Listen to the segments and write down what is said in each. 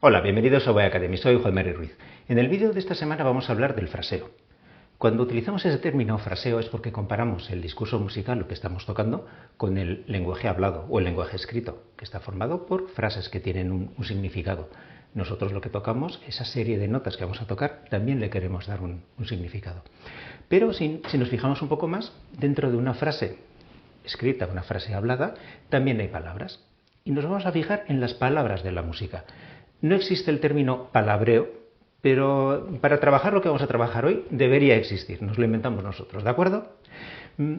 Hola, bienvenidos a Voy Academy, soy Juan Mari Ruiz. En el vídeo de esta semana vamos a hablar del fraseo. Cuando utilizamos ese término fraseo es porque comparamos el discurso musical que estamos tocando con el lenguaje hablado o el lenguaje escrito, que está formado por frases que tienen un significado. Nosotros lo que tocamos, esa serie de notas que vamos a tocar, también le queremos dar un significado. Pero si nos fijamos un poco más, dentro de una frase escrita, una frase hablada, también hay palabras. Y nos vamos a fijar en las palabras de la música. No existe el término palabreo, pero para trabajar lo que vamos a trabajar hoy debería existir, nos lo inventamos nosotros, ¿de acuerdo?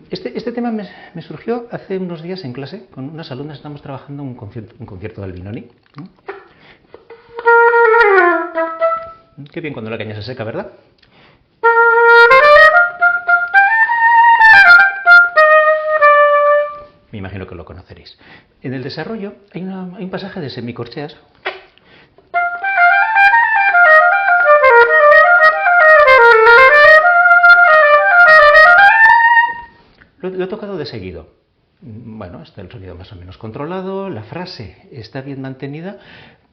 Este tema me surgió hace unos días en clase, con unas alumnas estamos trabajando un concierto de Albinoni. Qué bien cuando la caña se seca, ¿verdad? Me imagino que lo conoceréis. En el desarrollo hay un pasaje de semicorcheas. Lo he tocado de seguido. Bueno, está el sonido más o menos controlado, la frase está bien mantenida,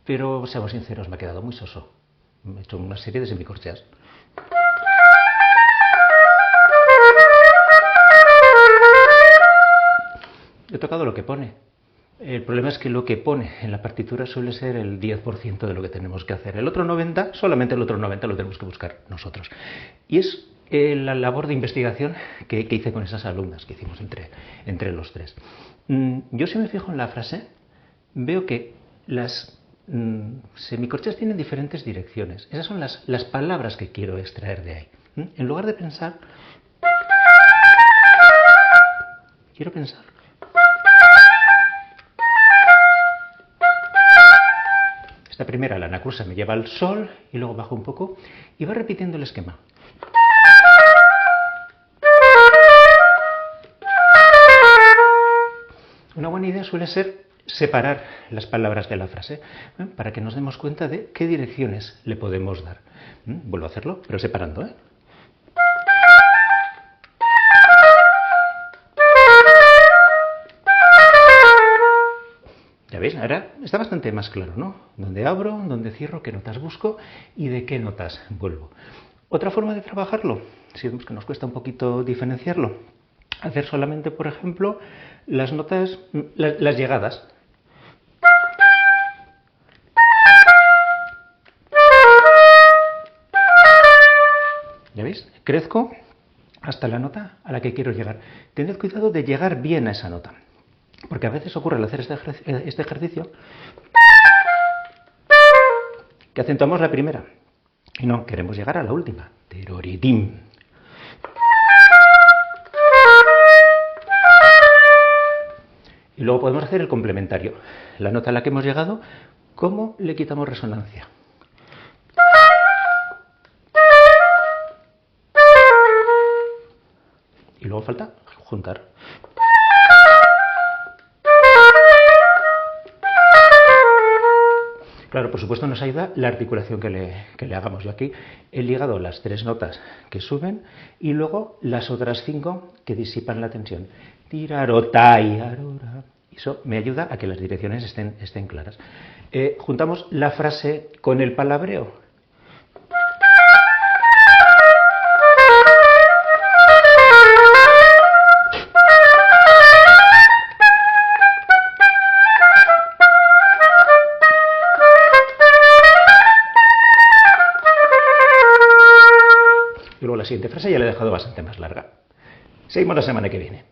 pero seamos sinceros, me ha quedado muy soso. He hecho una serie de semicorcheas. He tocado lo que pone. El problema es que lo que pone en la partitura suele ser el 10% de lo que tenemos que hacer. El otro 90%, solamente el otro 90% lo tenemos que buscar nosotros. Y es la labor de investigación que hice con esas alumnas, que hicimos entre los tres. Yo si me fijo en la frase, veo que las semicorcheas tienen diferentes direcciones. Esas son las palabras que quiero extraer de ahí. En lugar de pensar, quiero pensar. Esta primera, la anacrusa, me lleva al sol y luego bajo un poco y va repitiendo el esquema. Una buena idea suele ser separar las palabras de la frase para que nos demos cuenta de qué direcciones le podemos dar. Vuelvo a hacerlo, pero separando, ¿eh? Ya veis, ahora está bastante más claro, ¿no? Dónde abro, dónde cierro, qué notas busco y de qué notas vuelvo. Otra forma de trabajarlo, si vemos que nos cuesta un poquito diferenciarlo, hacer solamente, por ejemplo, las notas, las llegadas. ¿Ya veis? Crezco hasta la nota a la que quiero llegar. Tened cuidado de llegar bien a esa nota, porque a veces ocurre al hacer este ejercicio que acentuamos la primera y no, queremos llegar a la última. Teroridim. Y luego podemos hacer el complementario. La nota a la que hemos llegado, ¿cómo le quitamos resonancia? Y luego falta juntar. Claro, por supuesto nos ayuda la articulación que le hagamos. Yo aquí he ligado las 3 notas que suben y luego las otras 5 que disipan la tensión. Tirarotai, arora. Eso me ayuda a que las direcciones estén claras. Juntamos la frase con el palabreo. Y luego la siguiente frase ya la he dejado bastante más larga. Seguimos la semana que viene.